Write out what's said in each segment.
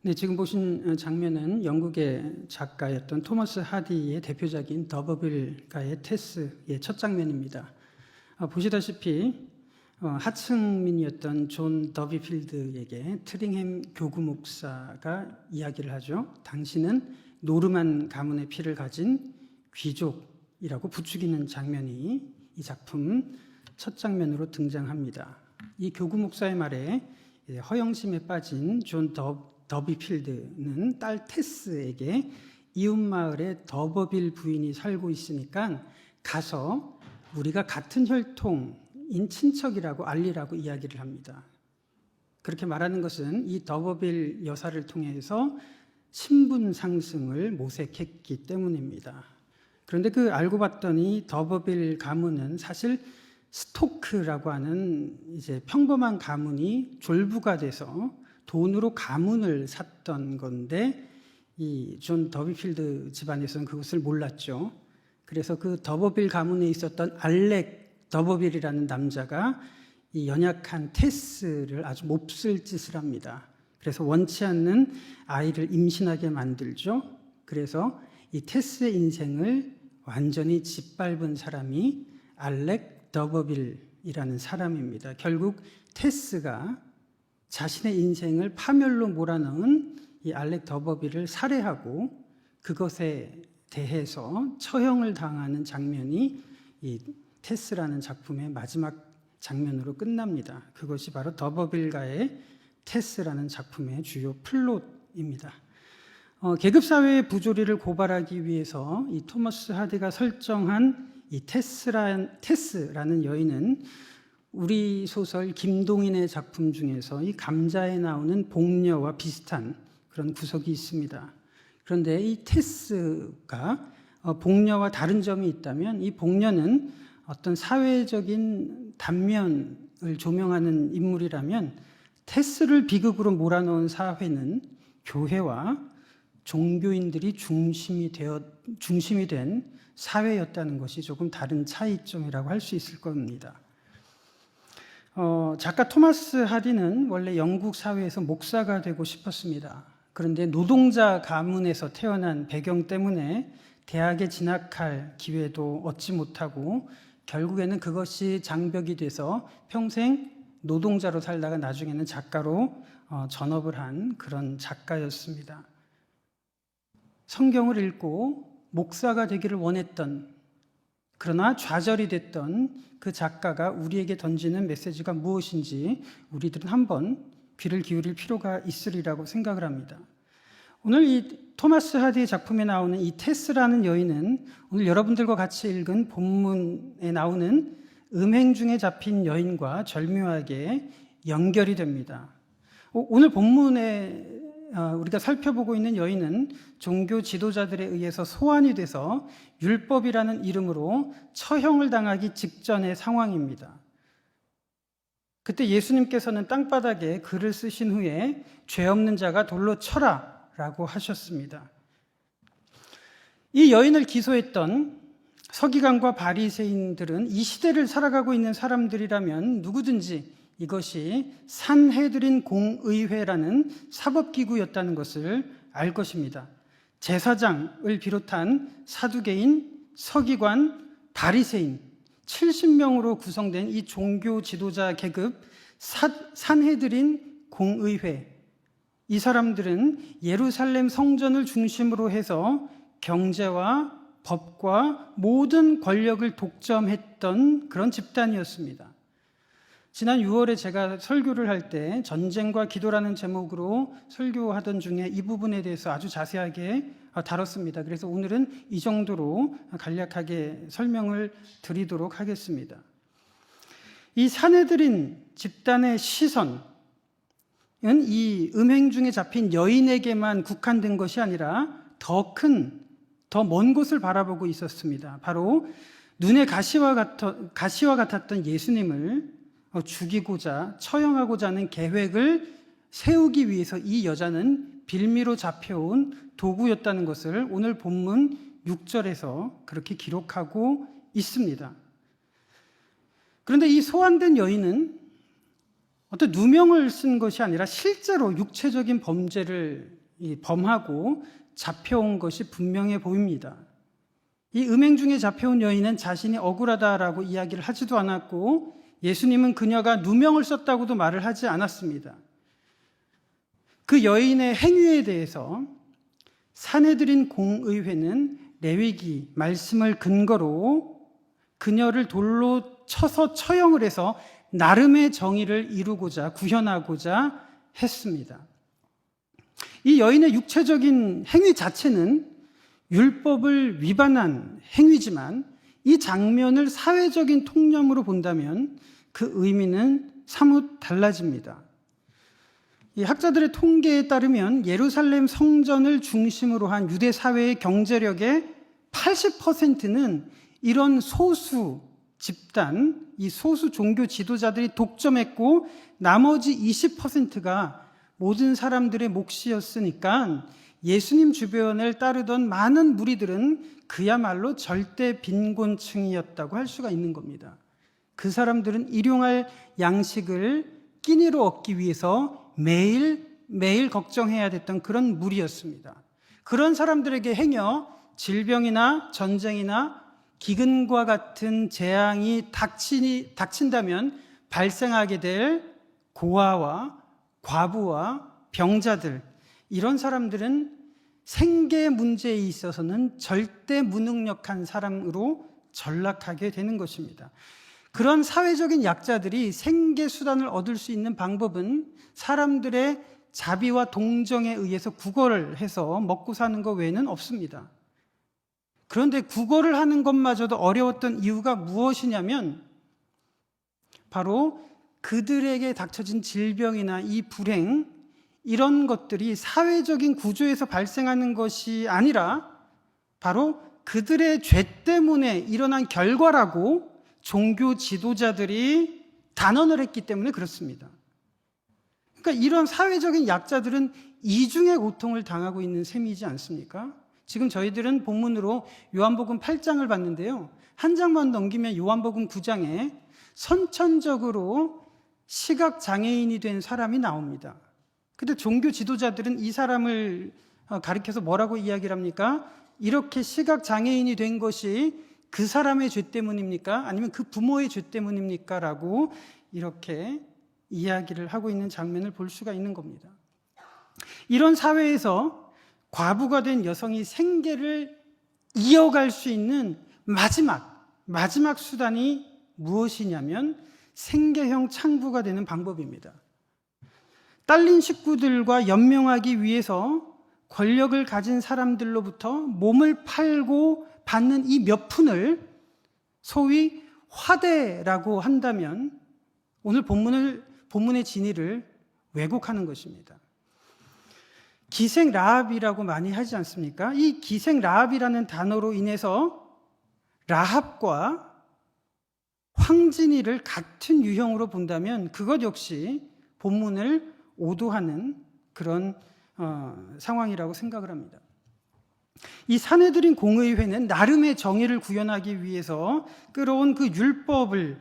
네, 지금 보신 장면은 영국의 작가였던 토머스 하디의 대표작인 더버빌가의 테스의 첫 장면입니다. 보시다시피 하층민이었던 존 더비필드에게 트링햄 교구 목사가 이야기를 하죠. 당신은 노르만 가문의 피를 가진 귀족이라고 부추기는 장면이 이 작품 첫 장면으로 등장합니다. 이 교구 목사의 말에 허영심에 빠진 존 더비필드는 딸 테스에게 이웃마을에 더버빌 부인이 살고 있으니까 가서 우리가 같은 혈통인 친척이라고 알리라고 이야기를 합니다. 그렇게 말하는 것은 이 더버빌 여사를 통해서 신분 상승을 모색했기 때문입니다. 그런데 알고 봤더니 더버빌 가문은 사실 스토크라고 하는 이제 평범한 가문이 졸부가 돼서 돈으로 가문을 샀던 건데 이 존 더비필드 집안에서는 그것을 몰랐죠. 그래서 그 더버빌 가문에 있었던 알렉 더버빌이라는 남자가 이 연약한 테스를 아주 몹쓸 짓을 합니다. 그래서 원치 않는 아이를 임신하게 만들죠. 그래서 이 테스의 인생을 완전히 짓밟은 사람이 알렉 더버빌이라는 사람입니다. 결국 테스가 자신의 인생을 파멸로 몰아넣은 이 알렉 더버빌을 살해하고 그것에 대해서 처형을 당하는 장면이 이 테스라는 작품의 마지막 장면으로 끝납니다. 그것이 바로 더버빌가의 테스라는 작품의 주요 플롯입니다. 계급사회의 부조리를 고발하기 위해서 이 토머스 하디가 설정한 이 테스라는 여인은 우리 소설 김동인의 작품 중에서 이 감자에 나오는 복녀와 비슷한 그런 구석이 있습니다. 그런데 이 테스가 복녀와 다른 점이 있다면 이 복녀는 어떤 사회적인 단면을 조명하는 인물이라면 테스를 비극으로 몰아넣은 사회는 교회와 종교인들이 중심이 된 사회였다는 것이 조금 다른 차이점이라고 할 수 있을 겁니다. 작가 토마스 하디는 원래 영국 사회에서 목사가 되고 싶었습니다. 그런데 노동자 가문에서 태어난 배경 때문에 대학에 진학할 기회도 얻지 못하고 결국에는 그것이 장벽이 돼서 평생 노동자로 살다가 나중에는 작가로 전업을 한 그런 작가였습니다. 성경을 읽고 목사가 되기를 원했던, 그러나 좌절이 됐던 그 작가가 우리에게 던지는 메시지가 무엇인지 우리들은 한번 귀를 기울일 필요가 있으리라고 생각을 합니다. 오늘 이 토마스 하디의 작품에 나오는 이 테스라는 여인은 오늘 여러분들과 같이 읽은 본문에 나오는 음행 중에 잡힌 여인과 절묘하게 연결이 됩니다. 오늘 본문에 우리가 살펴보고 있는 여인은 종교 지도자들에 의해서 소환이 돼서 율법이라는 이름으로 처형을 당하기 직전의 상황입니다. 그때 예수님께서는 땅바닥에 글을 쓰신 후에 죄 없는 자가 돌로 쳐라 라고 하셨습니다. 이 여인을 기소했던 서기관과 바리새인들은 이 시대를 살아가고 있는 사람들이라면 누구든지 이것이 산헤드린 공의회라는 사법기구였다는 것을 알 것입니다. 제사장을 비롯한 사두개인, 서기관, 바리새인 70명으로 구성된 이 종교 지도자 계급 산헤드린 공의회, 이 사람들은 예루살렘 성전을 중심으로 해서 경제와 법과 모든 권력을 독점했던 그런 집단이었습니다. 지난 6월에 제가 설교를 할 때 전쟁과 기도라는 제목으로 설교하던 중에 이 부분에 대해서 아주 자세하게 다뤘습니다. 그래서 오늘은 이 정도로 간략하게 설명을 드리도록 하겠습니다. 이 산헤드린 집단의 시선은 이 음행 중에 잡힌 여인에게만 국한된 것이 아니라 더 먼 곳을 바라보고 있었습니다. 바로 눈에 가시와 같았던 예수님을 죽이고자 처형하고자 하는 계획을 세우기 위해서 이 여자는 빌미로 잡혀온 도구였다는 것을 오늘 본문 6절에서 그렇게 기록하고 있습니다. 그런데 이 소환된 여인은 어떤 누명을 쓴 것이 아니라 실제로 육체적인 범죄를 범하고 잡혀온 것이 분명해 보입니다. 이 음행 중에 잡혀온 여인은 자신이 억울하다라고 이야기를 하지도 않았고 예수님은 그녀가 누명을 썼다고도 말을 하지 않았습니다. 그 여인의 행위에 대해서 산헤드린 공의회는 레위기 말씀을 근거로 그녀를 돌로 쳐서 처형을 해서 나름의 정의를 이루고자 구현하고자 했습니다. 이 여인의 육체적인 행위 자체는 율법을 위반한 행위지만 이 장면을 사회적인 통념으로 본다면 그 의미는 사뭇 달라집니다. 이 학자들의 통계에 따르면 예루살렘 성전을 중심으로 한 유대 사회의 경제력의 80%는 이런 소수 집단, 이 소수 종교 지도자들이 독점했고 나머지 20%가 모든 사람들의 몫이었으니까 예수님 주변을 따르던 많은 무리들은 그야말로 절대 빈곤층이었다고 할 수가 있는 겁니다. 그 사람들은 일용할 양식을 끼니로 얻기 위해서 매일 걱정해야 됐던 그런 무리였습니다. 그런 사람들에게 행여 질병이나 전쟁이나 기근과 같은 재앙이 닥친다면 발생하게 될 고아와 과부와 병자들, 이런 사람들은 생계 문제에 있어서는 절대 무능력한 사람으로 전락하게 되는 것입니다. 그런 사회적인 약자들이 생계 수단을 얻을 수 있는 방법은 사람들의 자비와 동정에 의해서 구걸을 해서 먹고 사는 것 외에는 없습니다. 그런데 구걸을 하는 것마저도 어려웠던 이유가 무엇이냐면 바로 그들에게 닥쳐진 질병이나 이 불행, 이런 것들이 사회적인 구조에서 발생하는 것이 아니라 바로 그들의 죄 때문에 일어난 결과라고 종교 지도자들이 단언을 했기 때문에 그렇습니다. 그러니까 이런 사회적인 약자들은 이중의 고통을 당하고 있는 셈이지 않습니까? 지금 저희들은 본문으로 요한복음 8장을 봤는데요. 한 장만 넘기면 요한복음 9장에 선천적으로 시각장애인이 된 사람이 나옵니다. 근데 종교 지도자들은 이 사람을 가리켜서 뭐라고 이야기를 합니까? 이렇게 시각장애인이 된 것이 그 사람의 죄 때문입니까? 아니면 그 부모의 죄 때문입니까? 라고 이렇게 이야기를 하고 있는 장면을 볼 수가 있는 겁니다. 이런 사회에서 과부가 된 여성이 생계를 이어갈 수 있는 마지막 수단이 무엇이냐면 생계형 창부가 되는 방법입니다. 딸린 식구들과 연명하기 위해서 권력을 가진 사람들로부터 몸을 팔고 받는 이 몇 푼을 소위 화대라고 한다면 오늘 본문의 진위를 왜곡하는 것입니다. 기생 라합이라고 많이 하지 않습니까? 이 기생 라합이라는 단어로 인해서 라합과 황진이를 같은 유형으로 본다면 그것 역시 본문을 오도하는 그런 상황이라고 생각을 합니다. 이 산헤드린 공의회는 나름의 정의를 구현하기 위해서 끌어온 그 율법을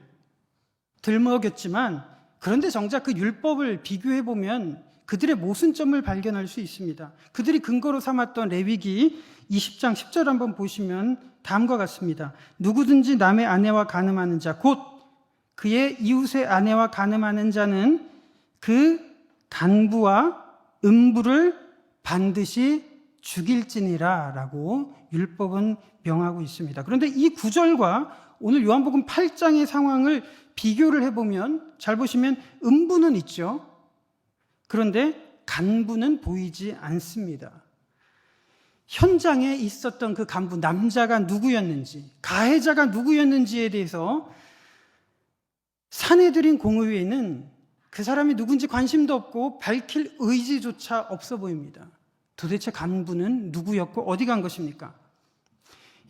들먹였지만 그런데 정작 그 율법을 비교해보면 그들의 모순점을 발견할 수 있습니다. 그들이 근거로 삼았던 레위기 20장 10절 한번 보시면 다음과 같습니다. 누구든지 남의 아내와 간음하는 자, 곧 그의 이웃의 아내와 간음하는 자는 그 간부와 음부를 반드시 죽일지니라 라고 율법은 명하고 있습니다. 그런데 이 구절과 오늘 요한복음 8장의 상황을 비교를 해보면 잘 보시면 음부는 있죠. 그런데 간부는 보이지 않습니다. 현장에 있었던 그 간부, 남자가 누구였는지, 가해자가 누구였는지에 대해서 산헤드린 공의회는 그 사람이 누군지 관심도 없고 밝힐 의지조차 없어 보입니다. 도대체 간부는 누구였고 어디 간 것입니까?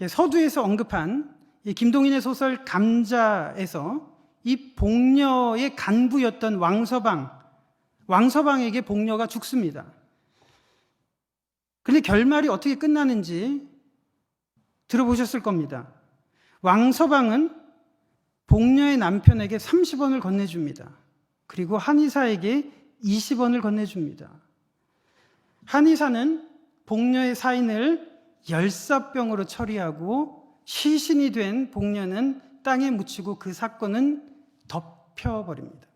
서두에서 언급한 김동인의 소설 감자에서 이 복녀의 간부였던 왕서방에게 복녀가 죽습니다. 그런데 결말이 어떻게 끝나는지 들어보셨을 겁니다. 왕서방은 복녀의 남편에게 30원을 건네줍니다. 그리고 한의사에게 20원을 건네줍니다. 한의사는 복녀의 사인을 열사병으로 처리하고 시신이 된 복녀는 땅에 묻히고 그 사건은 덮여버립니다.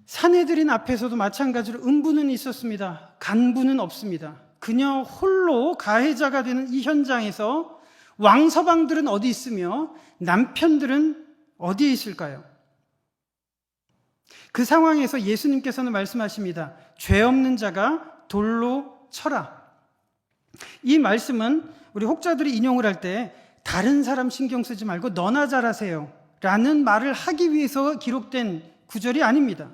사내들인 앞에서도 마찬가지로 음부는 있었습니다. 간부는 없습니다. 그녀 홀로 가해자가 되는 이 현장에서 왕서방들은 어디 있으며 남편들은 어디에 있을까요? 그 상황에서 예수님께서는 말씀하십니다. 죄 없는 자가 돌로 쳐라. 이 말씀은 우리 혹자들이 인용을 할 때 다른 사람 신경 쓰지 말고 너나 잘하세요 라는 말을 하기 위해서 기록된 구절이 아닙니다.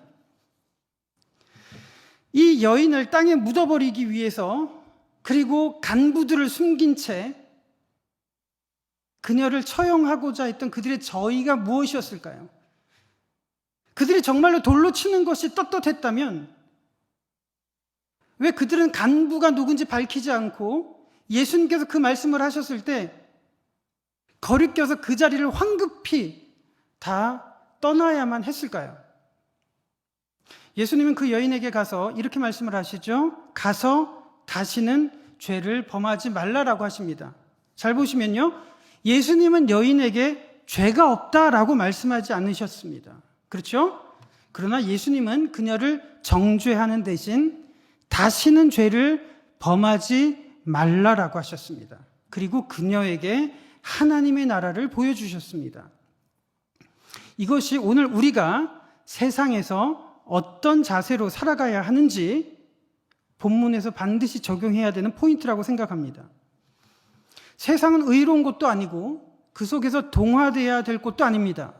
이 여인을 땅에 묻어버리기 위해서, 그리고 간부들을 숨긴 채 그녀를 처형하고자 했던 그들의 저의가 무엇이었을까요? 그들이 정말로 돌로 치는 것이 떳떳했다면 왜 그들은 간부가 누군지 밝히지 않고 예수님께서 그 말씀을 하셨을 때 거리껴서 그 자리를 황급히 다 떠나야만 했을까요? 예수님은 그 여인에게 가서 이렇게 말씀을 하시죠. 가서 다시는 죄를 범하지 말라라고 하십니다. 잘 보시면요, 예수님은 여인에게 죄가 없다라고 말씀하지 않으셨습니다. 그렇죠? 그러나 예수님은 그녀를 정죄하는 대신 다시는 죄를 범하지 말라라고 하셨습니다. 그리고 그녀에게 하나님의 나라를 보여주셨습니다. 이것이 오늘 우리가 세상에서 어떤 자세로 살아가야 하는지 본문에서 반드시 적용해야 되는 포인트라고 생각합니다. 세상은 의로운 곳도 아니고 그 속에서 동화되어야 될 곳도 아닙니다.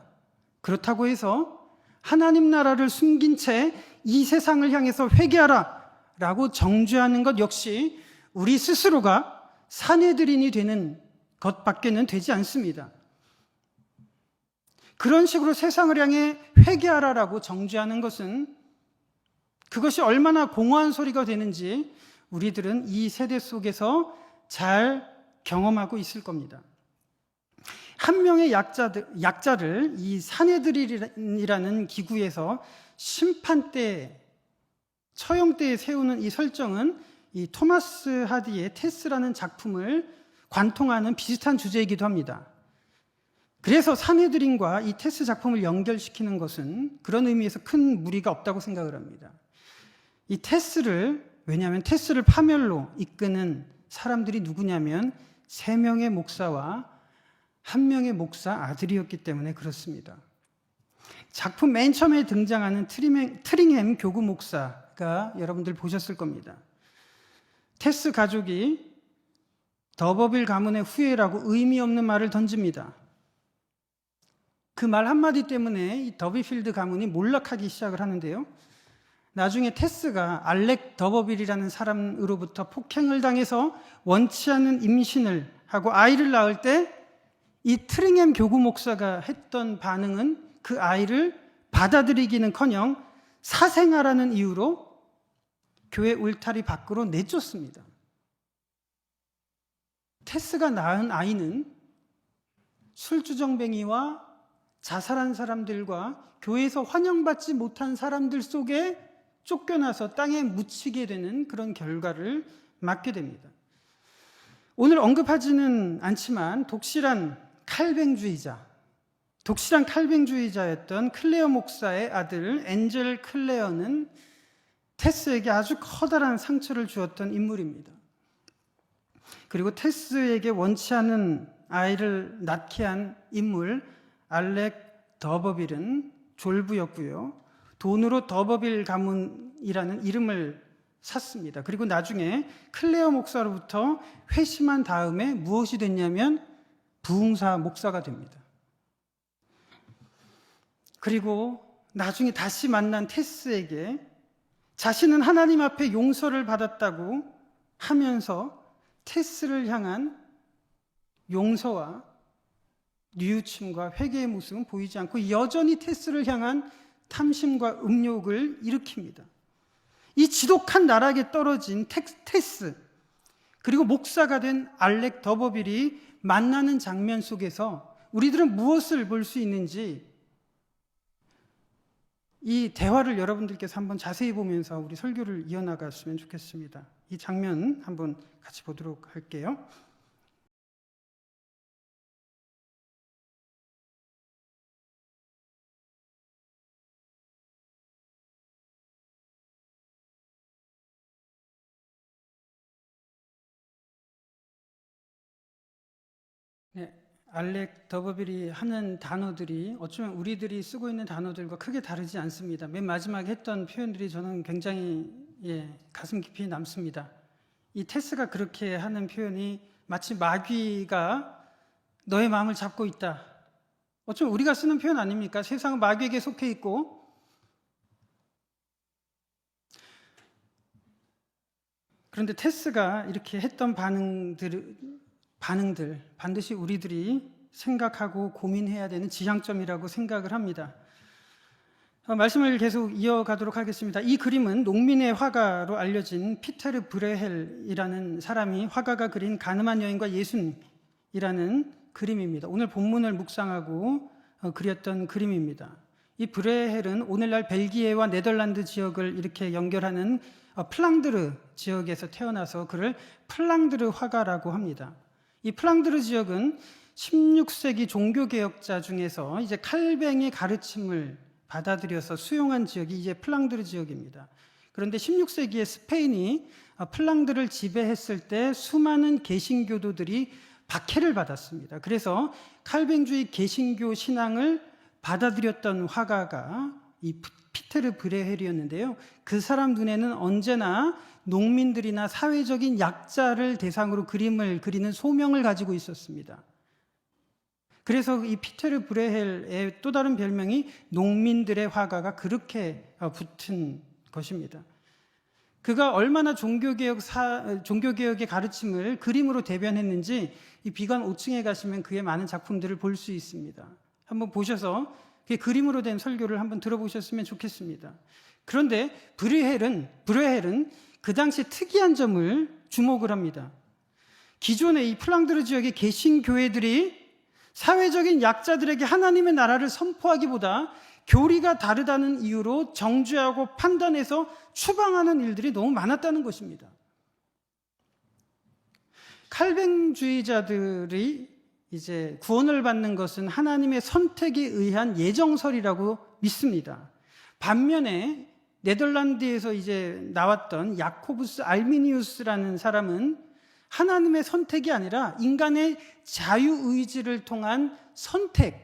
그렇다고 해서 하나님 나라를 숨긴 채 이 세상을 향해서 회개하라 라고 정죄하는 것 역시 우리 스스로가 사내들인이 되는 것밖에는 되지 않습니다. 그런 식으로 세상을 향해 회개하라라고 정죄하는 것은, 그것이 얼마나 공허한 소리가 되는지 우리들은 이 세대 속에서 잘 경험하고 있을 겁니다. 한 명의 약자를 이 사내들인이라는 기구에서 심판대, 처형대에 세우는 이 설정은 이 토마스 하디의 테스라는 작품을 관통하는 비슷한 주제이기도 합니다. 그래서 사내들인과 이 테스 작품을 연결시키는 것은 그런 의미에서 큰 무리가 없다고 생각을 합니다. 이 테스를, 왜냐하면 테스를 파멸로 이끄는 사람들이 누구냐면 3명의 목사와 1명의 목사 아들이었기 때문에 그렇습니다. 작품 맨 처음에 등장하는 트링햄 교구 목사가 여러분들 보셨을 겁니다. 테스 가족이 더버빌 가문의 후예라고 의미 없는 말을 던집니다. 그 말 한마디 때문에 이 더비필드 가문이 몰락하기 시작을 하는데요. 나중에 테스가 알렉 더버빌이라는 사람으로부터 폭행을 당해서 원치 않는 임신을 하고 아이를 낳을 때 이 트링햄 교구 목사가 했던 반응은 그 아이를 받아들이기는커녕 사생아라는 이유로 교회 울타리 밖으로 내쫓습니다. 테스가 낳은 아이는 술주정뱅이와 자살한 사람들과 교회에서 환영받지 못한 사람들 속에 쫓겨나서 땅에 묻히게 되는 그런 결과를 맞게 됩니다. 오늘 언급하지는 않지만 독실한 칼뱅주의자였던 클레어 목사의 아들 엔젤 클레어는 테스에게 아주 커다란 상처를 주었던 인물입니다. 그리고 테스에게 원치 않은 아이를 낳게 한 인물 알렉 더버빌은 졸부였고요. 돈으로 더버빌 가문이라는 이름을 샀습니다. 그리고 나중에 클레어 목사로부터 회심한 다음에 무엇이 됐냐면 부흥사 목사가 됩니다. 그리고 나중에 다시 만난 테스에게 자신은 하나님 앞에 용서를 받았다고 하면서 테스를 향한 용서와 뉘우침과 회개의 모습은 보이지 않고 여전히 테스를 향한 탐심과 음욕을 일으킵니다. 이 지독한 나락에 떨어진 테스, 그리고 목사가 된 알렉 더버빌이 만나는 장면 속에서 우리들은 무엇을 볼 수 있는지 이 대화를 여러분들께서 한번 자세히 보면서 우리 설교를 이어나갔으면 좋겠습니다. 이 장면 한번 같이 보도록 할게요. 네, 알렉 더버빌이 하는 단어들이 어쩌면 우리들이 쓰고 있는 단어들과 크게 다르지 않습니다. 맨 마지막에 했던 표현들이 저는 굉장히 가슴 깊이 남습니다. 이 테스가 그렇게 하는 표현이 마치 마귀가 너의 마음을 잡고 있다. 어쩌면 우리가 쓰는 표현 아닙니까? 세상은 마귀에게 속해 있고, 그런데 테스가 이렇게 했던 반응들 반드시 우리들이 생각하고 고민해야 되는 지향점이라고 생각을 합니다. 말씀을 계속 이어가도록 하겠습니다. 이 그림은 농민의 화가로 알려진 피테르 브레헬이라는 사람이 화가가 그린 가늠한 여인과 예수님이라는 그림입니다. 오늘 본문을 묵상하고 그렸던 그림입니다. 이 브레헬은 오늘날 벨기에와 네덜란드 지역을 이렇게 연결하는 플랑드르 지역에서 태어나서 그를 플랑드르 화가라고 합니다. 이 플랑드르 지역은 16세기 종교개혁자 중에서 이제 칼뱅의 가르침을 받아들여서 수용한 지역이 이제 플랑드르 지역입니다. 그런데 16세기에 스페인이 플랑드를 지배했을 때 수많은 개신교도들이 박해를 받았습니다. 그래서 칼뱅주의 개신교 신앙을 받아들였던 화가가 이 피테르 브레헬이었는데요. 그 사람 눈에는 언제나 농민들이나 사회적인 약자를 대상으로 그림을 그리는 소명을 가지고 있었습니다. 그래서 이 피테르 브레헬의 또 다른 별명이 농민들의 화가가 그렇게 붙은 것입니다. 그가 얼마나 종교개혁의 가르침을 그림으로 대변했는지 이 비관 5층에 가시면 그의 많은 작품들을 볼 수 있습니다. 한번 보셔서 그 그림으로 된 설교를 한번 들어보셨으면 좋겠습니다. 그런데 브레헬은 그 당시 특이한 점을 주목을 합니다. 기존의 이 플랑드르 지역의 개신교회들이 사회적인 약자들에게 하나님의 나라를 선포하기보다 교리가 다르다는 이유로 정죄하고 판단해서 추방하는 일들이 너무 많았다는 것입니다. 칼뱅주의자들이 이제 구원을 받는 것은 하나님의 선택에 의한 예정설이라고 믿습니다. 반면에 네덜란드에서 이제 나왔던 야코부스 알미니우스라는 사람은 하나님의 선택이 아니라 인간의 자유의지를 통한 선택,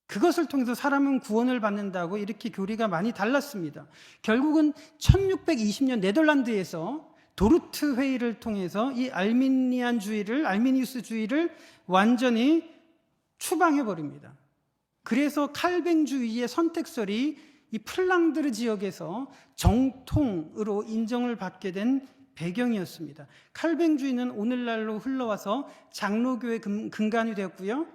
그것을 통해서 사람은 구원을 받는다고 이렇게 교리가 많이 달랐습니다. 결국은 1620년 네덜란드에서 도르트 회의를 통해서 이 알미니우스주의를 완전히 추방해버립니다. 그래서 칼뱅주의의 선택설이 이 플랑드르 지역에서 정통으로 인정을 받게 된 배경이었습니다. 칼뱅주의는 오늘날로 흘러와서 장로교의 근간이 되었고요.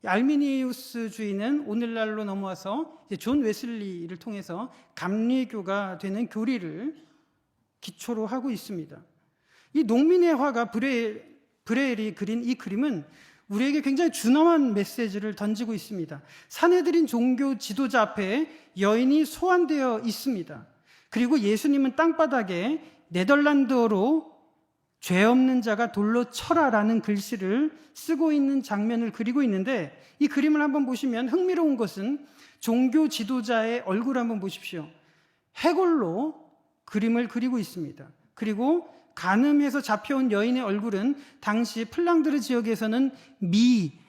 알미니우스주의는 오늘날로 넘어와서 존 웨슬리를 통해서 감리교가 되는 교리를 기초로 하고 있습니다. 이 농민의 화가 브레헬이 그린 이 그림은 우리에게 굉장히 준엄한 메시지를 던지고 있습니다. 사내들인 종교 지도자 앞에 여인이 소환되어 있습니다. 그리고 예수님은 땅바닥에 네덜란드어로 죄 없는 자가 돌로 쳐라라는 글씨를 쓰고 있는 장면을 그리고 있는데, 이 그림을 한번 보시면 흥미로운 것은 종교 지도자의 얼굴을 한번 보십시오. 해골로 그림을 그리고 있습니다. 그리고 간음해서 잡혀온 여인의 얼굴은 당시 플랑드르 지역에서는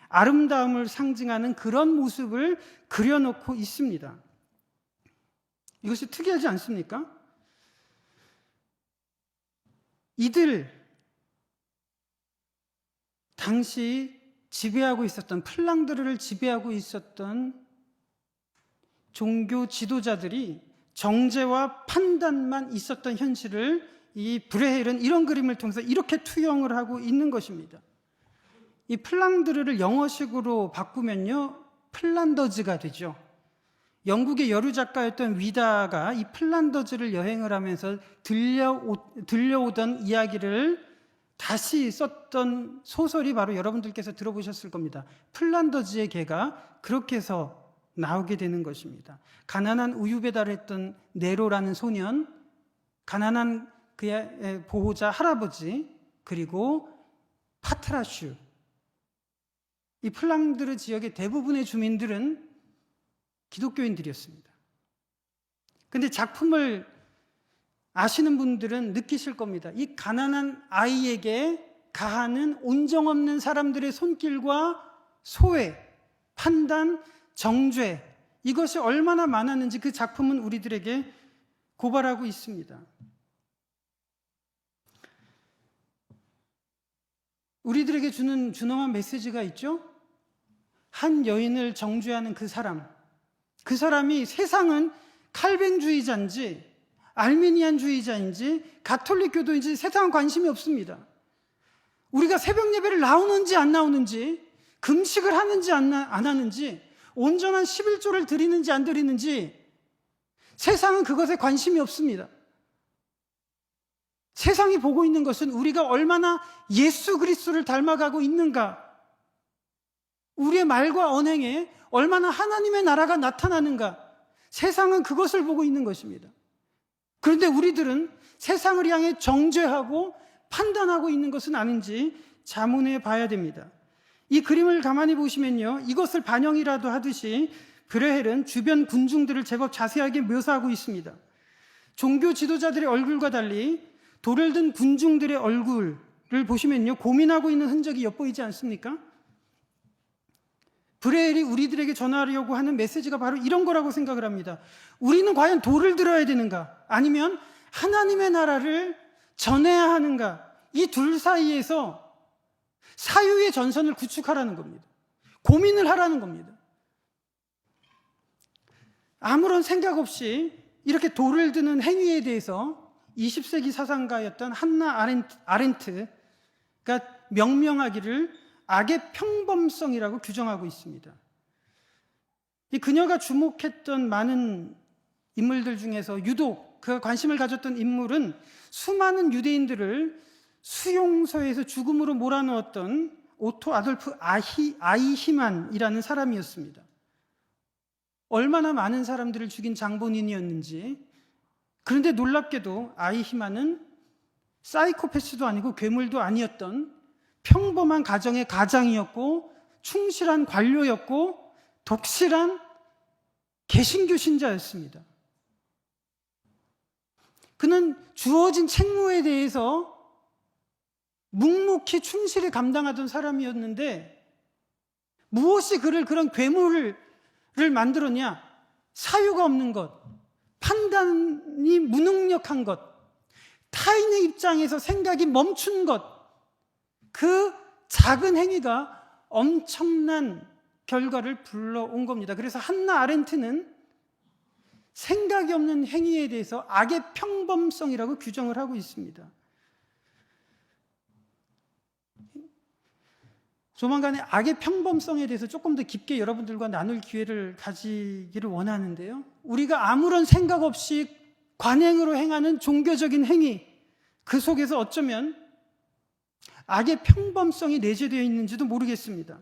아름다움을 상징하는 그런 모습을 그려놓고 있습니다. 이것이 특이하지 않습니까? 이들 당시 지배하고 있었던, 플랑드르를 지배하고 있었던 종교 지도자들이 정죄와 판단만 있었던 현실을 이 브레헬은 이런 그림을 통해서 이렇게 투영을 하고 있는 것입니다. 이 플랑드르를 영어식으로 바꾸면요, 플란더즈가 되죠. 영국의 여류 작가였던 위다가 이 플란더즈를 여행을 하면서 들려오던 이야기를 다시 썼던 소설이 바로 여러분들께서 들어보셨을 겁니다. 플란더즈의 개가 그렇게 해서 나오게 되는 것입니다. 가난한 우유 배달했던 네로라는 소년, 가난한 그의 보호자 할아버지, 그리고 파트라슈. 이 플랑드르 지역의 대부분의 주민들은 기독교인들이었습니다. 근데 작품을 아시는 분들은 느끼실 겁니다. 이 가난한 아이에게 가하는 온정없는 사람들의 손길과 소외, 판단, 정죄, 이것이 얼마나 많았는지 그 작품은 우리들에게 고발하고 있습니다. 우리들에게 주는 준엄한 메시지가 있죠? 한 여인을 정죄하는 그 사람이 세상은 칼뱅주의자인지 알미니안주의자인지 가톨릭교도인지 세상은 관심이 없습니다. 우리가 새벽 예배를 나오는지 안 나오는지, 금식을 하는지 안 하는지, 온전한 11조를 드리는지 안 드리는지 세상은 그것에 관심이 없습니다. 세상이 보고 있는 것은 우리가 얼마나 예수 그리스도를 닮아가고 있는가, 우리의 말과 언행에 얼마나 하나님의 나라가 나타나는가, 세상은 그것을 보고 있는 것입니다. 그런데 우리들은 세상을 향해 정죄하고 판단하고 있는 것은 아닌지 자문해 봐야 됩니다. 이 그림을 가만히 보시면요, 이것을 반영이라도 하듯이 브레헬은 주변 군중들을 제법 자세하게 묘사하고 있습니다. 종교 지도자들의 얼굴과 달리 돌을 든 군중들의 얼굴을 보시면요, 고민하고 있는 흔적이 엿보이지 않습니까? 브레헬이 우리들에게 전하려고 하는 메시지가 바로 이런 거라고 생각을 합니다. 우리는 과연 돌을 들어야 되는가? 아니면 하나님의 나라를 전해야 하는가? 이 둘 사이에서 사유의 전선을 구축하라는 겁니다. 고민을 하라는 겁니다. 아무런 생각 없이 이렇게 돌을 드는 행위에 대해서 20세기 사상가였던 한나 아렌트가 명명하기를 악의 평범성이라고 규정하고 있습니다. 이 그녀가 주목했던 많은 인물들 중에서 유독 그가 관심을 가졌던 인물은 수많은 유대인들을 수용소에서 죽음으로 몰아넣었던 오토 아돌프 아이히만이라는 사람이었습니다. 얼마나 많은 사람들을 죽인 장본인이었는지. 그런데 놀랍게도 아이히만은 사이코패스도 아니고 괴물도 아니었던 평범한 가정의 가장이었고, 충실한 관료였고, 독실한 개신교 신자였습니다. 그는 주어진 책무에 대해서 묵묵히 충실히 감당하던 사람이었는데, 무엇이 그를 그런 괴물을 만들었냐? 사유가 없는 것, 판단이 무능력한 것, 타인의 입장에서 생각이 멈춘 것, 그 작은 행위가 엄청난 결과를 불러온 겁니다. 그래서 한나 아렌트는 생각이 없는 행위에 대해서 악의 평범성이라고 규정을 하고 있습니다. 조만간에 악의 평범성에 대해서 조금 더 깊게 여러분들과 나눌 기회를 가지기를 원하는데요, 우리가 아무런 생각 없이 관행으로 행하는 종교적인 행위, 그 속에서 어쩌면 악의 평범성이 내재되어 있는지도 모르겠습니다.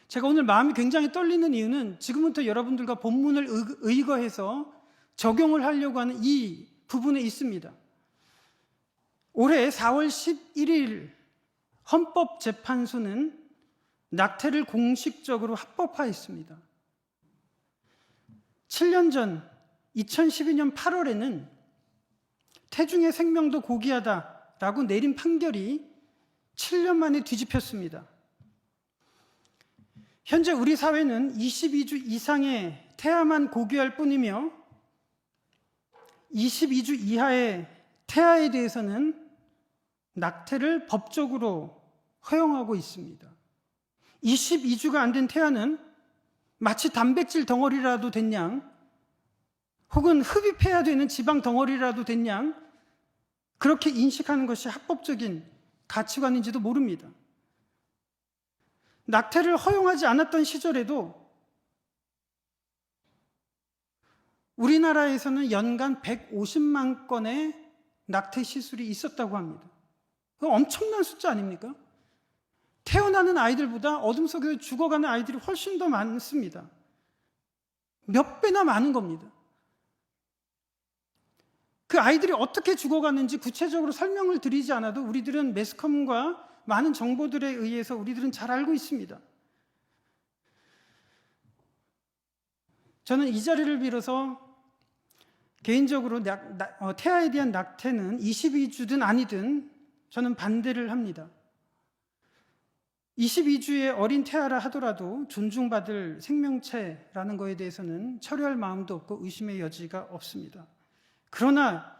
제가 오늘 마음이 굉장히 떨리는 이유는 지금부터 여러분들과 본문을 의거해서 적용을 하려고 하는 이 부분에 있습니다. 올해 4월 11일 헌법재판소는 낙태를 공식적으로 합법화했습니다. 7년 전 2012년 8월에는 태중의 생명도 고귀하다라고 내린 판결이 7년 만에 뒤집혔습니다. 현재 우리 사회는 22주 이상의 태아만 고귀할 뿐이며 22주 이하의 태아에 대해서는 낙태를 법적으로 허용하고 있습니다. 22주가 안 된 태아는 마치 단백질 덩어리라도 된 양, 혹은 흡입해야 되는 지방 덩어리라도 된 양, 그렇게 인식하는 것이 합법적인 가치관인지도 모릅니다. 낙태를 허용하지 않았던 시절에도 우리나라에서는 연간 150만 건의 낙태 시술이 있었다고 합니다. 그거 엄청난 숫자 아닙니까? 태어나는 아이들보다 어둠 속에서 죽어가는 아이들이 훨씬 더 많습니다. 몇 배나 많은 겁니다. 그 아이들이 어떻게 죽어가는지 구체적으로 설명을 드리지 않아도 우리들은 매스컴과 많은 정보들에 의해서 우리들은 잘 알고 있습니다. 저는 이 자리를 빌어서 개인적으로 태아에 대한 낙태는 22주든 아니든 저는 반대를 합니다. 22주의 어린 태아라 하더라도 존중받을 생명체라는 것에 대해서는 철회할 마음도 없고 의심의 여지가 없습니다. 그러나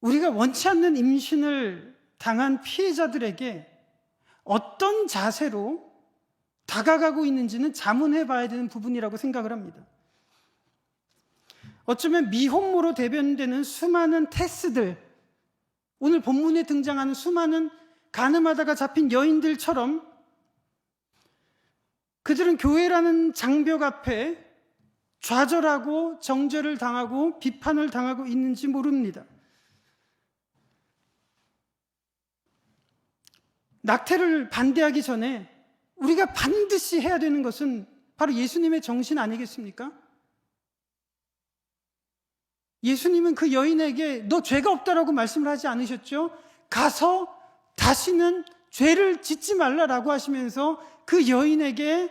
우리가 원치 않는 임신을 당한 피해자들에게 어떤 자세로 다가가고 있는지는 자문해 봐야 되는 부분이라고 생각을 합니다. 어쩌면 미혼모로 대변되는 수많은 테스들, 오늘 본문에 등장하는 수많은 가늠하다가 잡힌 여인들처럼 그들은 교회라는 장벽 앞에 좌절하고 정죄를 당하고 비판을 당하고 있는지 모릅니다. 낙태를 반대하기 전에 우리가 반드시 해야 되는 것은 바로 예수님의 정신 아니겠습니까? 예수님은 그 여인에게 너 죄가 없다라고 말씀을 하지 않으셨죠? 가서 다시는 죄를 짓지 말라라고 하시면서 그 여인에게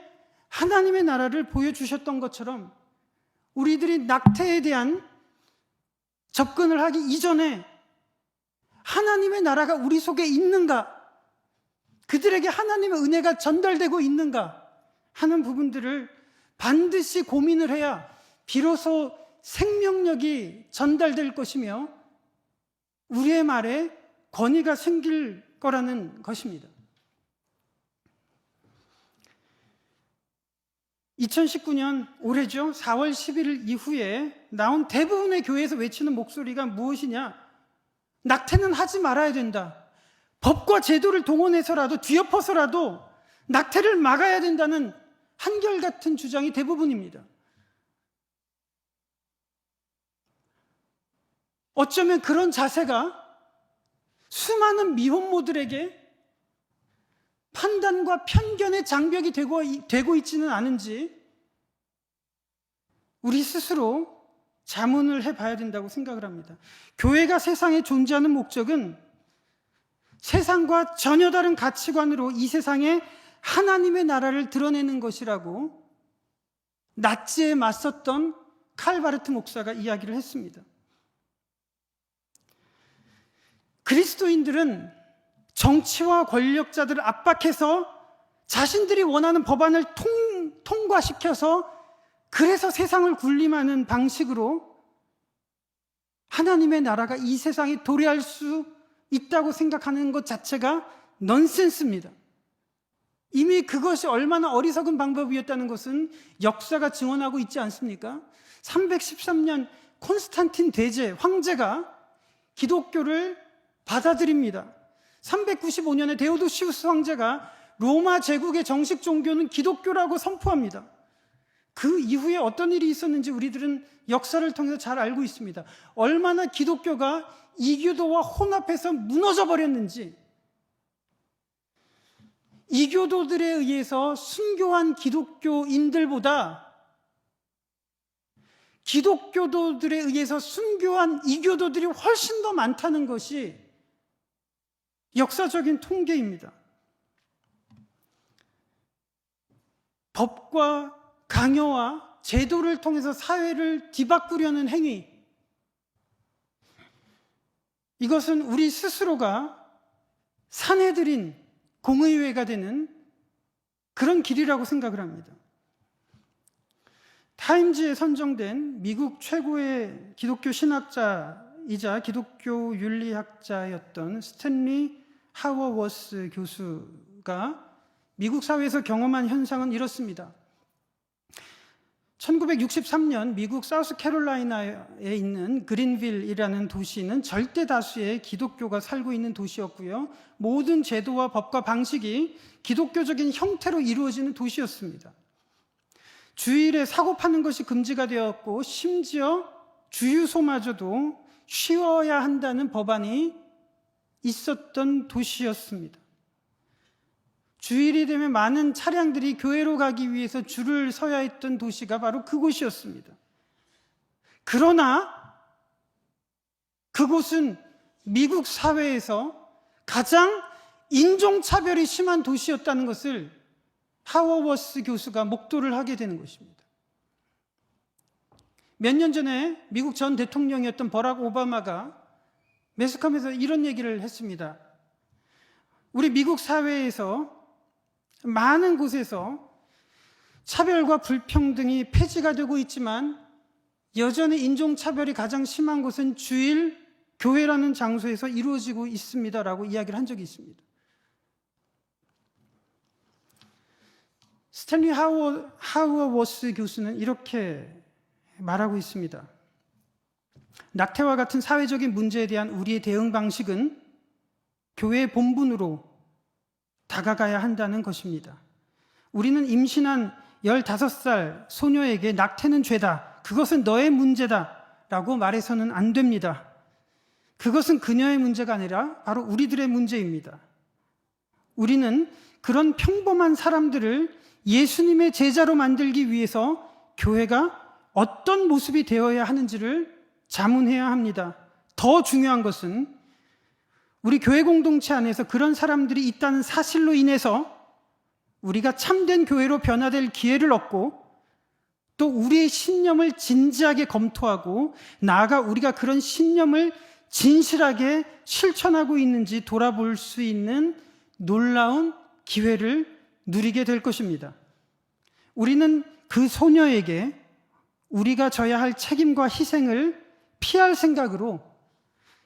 하나님의 나라를 보여주셨던 것처럼 우리들이 낙태에 대한 접근을 하기 이전에 하나님의 나라가 우리 속에 있는가, 그들에게 하나님의 은혜가 전달되고 있는가 하는 부분들을 반드시 고민을 해야 비로소 생명력이 전달될 것이며 우리의 말에 권위가 생길 거라는 것입니다. 2019년 올해죠. 4월 11일 이후에 나온 대부분의 교회에서 외치는 목소리가 무엇이냐? 낙태는 하지 말아야 된다. 법과 제도를 동원해서라도 뒤엎어서라도 낙태를 막아야 된다는 한결같은 주장이 대부분입니다. 어쩌면 그런 자세가 수많은 미혼모들에게 판단과 편견의 장벽이 되고 있지는 않은지 우리 스스로 자문을 해봐야 된다고 생각을 합니다. 교회가 세상에 존재하는 목적은 세상과 전혀 다른 가치관으로 이 세상에 하나님의 나라를 드러내는 것이라고 나치에 맞섰던 칼바르트 목사가 이야기를 했습니다. 그리스도인들은 정치와 권력자들을 압박해서 자신들이 원하는 법안을 통과시켜서 그래서 세상을 군림하는 방식으로 하나님의 나라가 이 세상에 도래할 수 있다고 생각하는 것 자체가 넌센스입니다. 이미 그것이 얼마나 어리석은 방법이었다는 것은 역사가 증언하고 있지 않습니까? 313년 콘스탄틴 대제 황제가 기독교를 받아들입니다. 395년에 데오도시우스 황제가 로마 제국의 정식 종교는 기독교라고 선포합니다. 그 이후에 어떤 일이 있었는지 우리들은 역사를 통해서 잘 알고 있습니다. 얼마나 기독교가 이교도와 혼합해서 무너져 버렸는지, 이교도들에 의해서 순교한 기독교인들보다 기독교도들에 의해서 순교한 이교도들이 훨씬 더 많다는 것이 역사적인 통계입니다. 법과 강요와 제도를 통해서 사회를 뒤바꾸려는 행위, 이것은 우리 스스로가 사내들인 공의회가 되는 그런 길이라고 생각을 합니다. 타임즈에 선정된 미국 최고의 기독교 신학자이자 기독교 윤리학자였던 스탠리 하워워스 교수가 미국 사회에서 경험한 현상은 이렇습니다. 1963년 미국 사우스캐롤라이나에 있는 그린빌이라는 도시는 절대 다수의 기독교가 살고 있는 도시였고요. 모든 제도와 법과 방식이 기독교적인 형태로 이루어지는 도시였습니다. 주일에 사고 파는 것이 금지가 되었고 심지어 주유소마저도 쉬어야 한다는 법안이 있었던 도시였습니다. 주일이 되면 많은 차량들이 교회로 가기 위해서 줄을 서야 했던 도시가 바로 그곳이었습니다. 그러나 그곳은 미국 사회에서 가장 인종차별이 심한 도시였다는 것을 하워워스 교수가 목도를 하게 되는 것입니다. 몇 년 전에 미국 전 대통령이었던 버락 오바마가 매스컴에서 이런 얘기를 했습니다. 우리 미국 사회에서 많은 곳에서 차별과 불평등이 폐지가 되고 있지만 여전히 인종차별이 가장 심한 곳은 주일 교회라는 장소에서 이루어지고 있습니다라고 이야기를 한 적이 있습니다. 스탠리 하워워스 교수는 이렇게 말하고 있습니다. 낙태와 같은 사회적인 문제에 대한 우리의 대응 방식은 교회의 본분으로 다가가야 한다는 것입니다. 우리는 임신한 15살 소녀에게 낙태는 죄다, 그것은 너의 문제다 라고 말해서는 안 됩니다. 그것은 그녀의 문제가 아니라 바로 우리들의 문제입니다. 우리는 그런 평범한 사람들을 예수님의 제자로 만들기 위해서 교회가 어떤 모습이 되어야 하는지를 자문해야 합니다. 더 중요한 것은 우리 교회 공동체 안에서 그런 사람들이 있다는 사실로 인해서 우리가 참된 교회로 변화될 기회를 얻고 또 우리의 신념을 진지하게 검토하고 나아가 우리가 그런 신념을 진실하게 실천하고 있는지 돌아볼 수 있는 놀라운 기회를 누리게 될 것입니다. 우리는 그 소녀에게 우리가 져야 할 책임과 희생을 피할 생각으로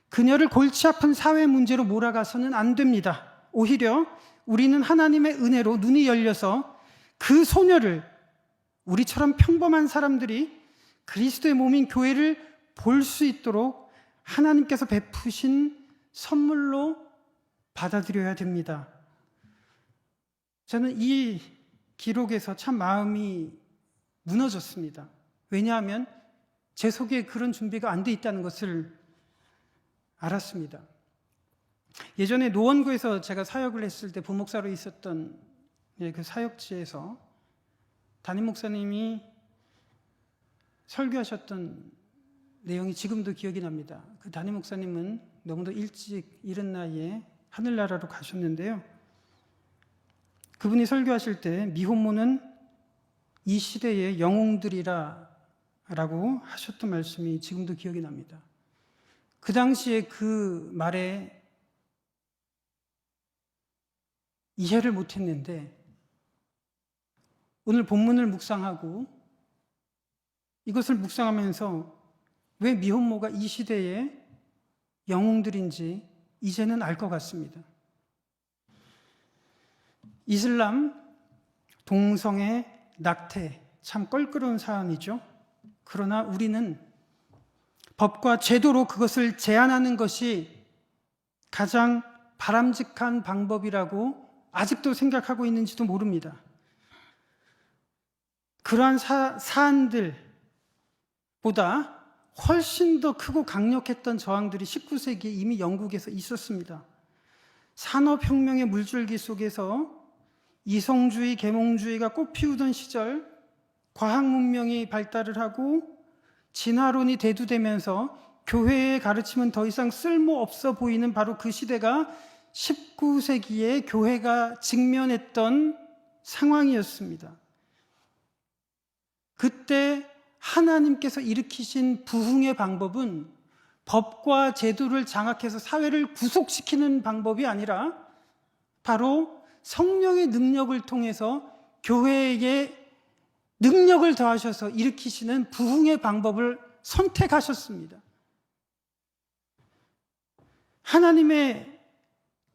그녀를 골치 아픈 사회 문제로 몰아가서는 안 됩니다. 오히려 우리는 하나님의 은혜로 눈이 열려서 그 소녀를 우리처럼 평범한 사람들이 그리스도의 몸인 교회를 볼 수 있도록 하나님께서 베푸신 선물로 받아들여야 됩니다. 저는 이 기록에서 참 마음이 무너졌습니다. 왜냐하면 제 속에 그런 준비가 안 돼 있다는 것을 알았습니다. 예전에 노원구에서 제가 사역을 했을 때 부목사로 있었던 그 사역지에서 담임 목사님이 설교하셨던 내용이 지금도 기억이 납니다. 그 담임 목사님은 너무도 일찍 이른 나이에 하늘나라로 가셨는데요. 그분이 설교하실 때 미혼모는 이 시대의 영웅들이라 라고 하셨던 말씀이 지금도 기억이 납니다. 그 당시에 그 말에 이해를 못했는데 오늘 본문을 묵상하고 이것을 묵상하면서 왜 미혼모가 이 시대의 영웅들인지 이제는 알 것 같습니다. 이슬람 동성애 낙태 참 껄끄러운 사안이죠. 그러나 우리는 법과 제도로 그것을 제한하는 것이 가장 바람직한 방법이라고 아직도 생각하고 있는지도 모릅니다. 그러한 사안들보다 훨씬 더 크고 강력했던 저항들이 19세기에 이미 영국에서 있었습니다. 산업혁명의 물줄기 속에서 이성주의, 계몽주의가 꽃피우던 시절 과학문명이 발달을 하고 진화론이 대두되면서 교회의 가르침은 더 이상 쓸모없어 보이는 바로 그 시대가 19세기에 교회가 직면했던 상황이었습니다. 그때 하나님께서 일으키신 부흥의 방법은 법과 제도를 장악해서 사회를 구속시키는 방법이 아니라 바로 성령의 능력을 통해서 교회에게 능력을 더하셔서 일으키시는 부흥의 방법을 선택하셨습니다. 하나님의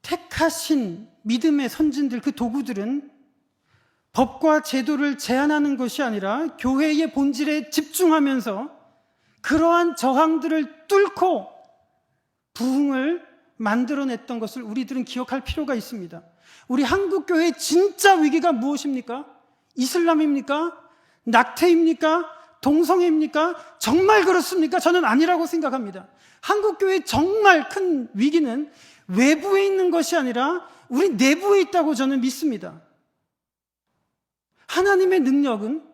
택하신 믿음의 선진들, 그 도구들은 법과 제도를 제한하는 것이 아니라 교회의 본질에 집중하면서 그러한 저항들을 뚫고 부흥을 만들어냈던 것을 우리들은 기억할 필요가 있습니다. 우리 한국교회의 진짜 위기가 무엇입니까? 이슬람입니까? 낙태입니까? 동성애입니까? 정말 그렇습니까? 저는 아니라고 생각합니다. 한국교회의 정말 큰 위기는 외부에 있는 것이 아니라 우리 내부에 있다고 저는 믿습니다. 하나님의 능력은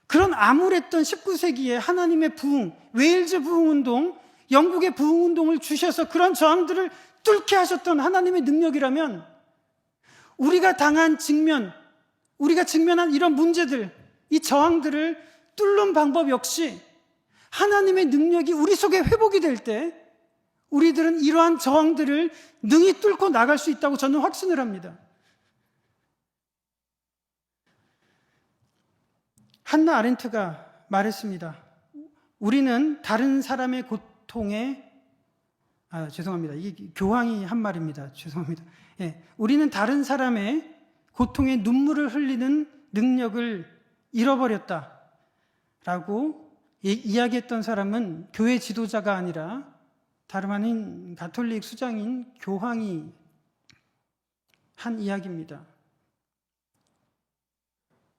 그런 암울했던 19세기에 하나님의 부흥, 웨일즈 부흥운동, 영국의 부흥운동을 주셔서 그런 저항들을 뚫게 하셨던 하나님의 능력이라면 우리가 직면한 이런 문제들, 이 저항들을 뚫는 방법 역시 하나님의 능력이 우리 속에 회복이 될 때 우리들은 이러한 저항들을 능히 뚫고 나갈 수 있다고 저는 확신을 합니다. 한나 아렌트가 말했습니다. 우리는 다른 사람의 고통에 죄송합니다. 이게 교황이 한 말입니다. 죄송합니다. 우리는 다른 사람의 고통에 눈물을 흘리는 능력을 잃어버렸다라고 이야기했던 사람은 교회 지도자가 아니라 다름 아닌 가톨릭 수장인 교황이 한 이야기입니다.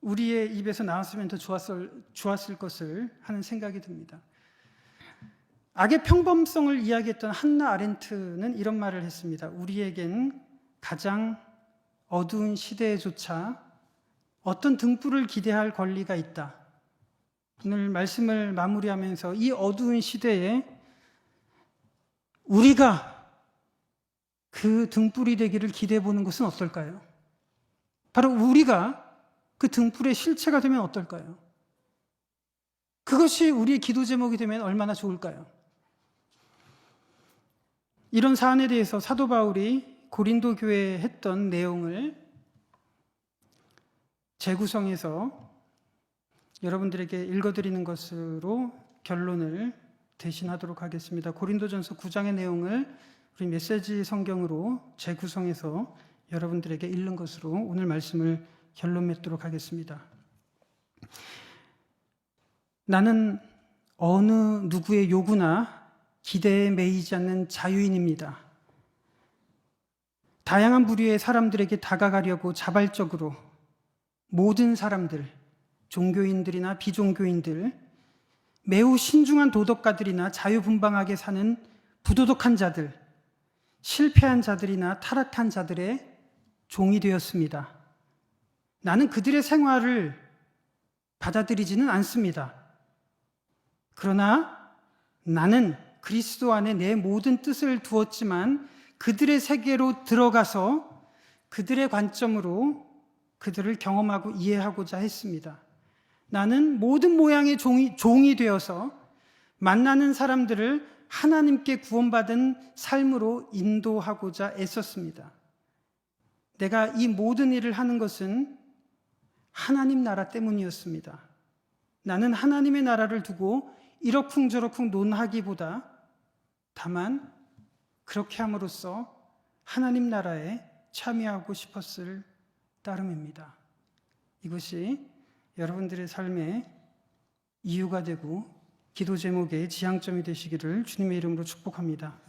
우리의 입에서 나왔으면 더 좋았을 것을 하는 생각이 듭니다. 악의 평범성을 이야기했던 한나 아렌트는 이런 말을 했습니다. 우리에겐 가장 어두운 시대에조차 어떤 등불을 기대할 권리가 있다. 오늘 말씀을 마무리하면서 이 어두운 시대에 우리가 그 등불이 되기를 기대해 보는 것은 어떨까요? 바로 우리가 그 등불의 실체가 되면 어떨까요? 그것이 우리의 기도 제목이 되면 얼마나 좋을까요? 이런 사안에 대해서 사도 바울이 고린도 교회에 했던 내용을 재구성해서 여러분들에게 읽어드리는 것으로 결론을 대신하도록 하겠습니다. 고린도전서 9장의 내용을 우리 메시지 성경으로 재구성해서 여러분들에게 읽는 것으로 오늘 말씀을 결론 맺도록 하겠습니다. 나는 어느 누구의 요구나 기대에 매이지 않는 자유인입니다. 다양한 부류의 사람들에게 다가가려고 자발적으로 모든 사람들, 종교인들이나 비종교인들, 매우 신중한 도덕가들이나 자유분방하게 사는 부도덕한 자들, 실패한 자들이나 타락한 자들의 종이 되었습니다. 나는 그들의 생활을 받아들이지는 않습니다. 그러나 나는 그리스도 안에 내 모든 뜻을 두었지만 그들의 세계로 들어가서 그들의 관점으로 그들을 경험하고 이해하고자 했습니다. 나는 모든 모양의 종이 되어서 만나는 사람들을 하나님께 구원받은 삶으로 인도하고자 애썼습니다. 내가 이 모든 일을 하는 것은 하나님 나라 때문이었습니다. 나는 하나님의 나라를 두고 이러쿵저러쿵 논하기보다 다만 그렇게 함으로써 하나님 나라에 참여하고 싶었을 따름입니다. 이것이 여러분들의 삶의 이유가 되고 기도 제목의 지향점이 되시기를 주님의 이름으로 축복합니다.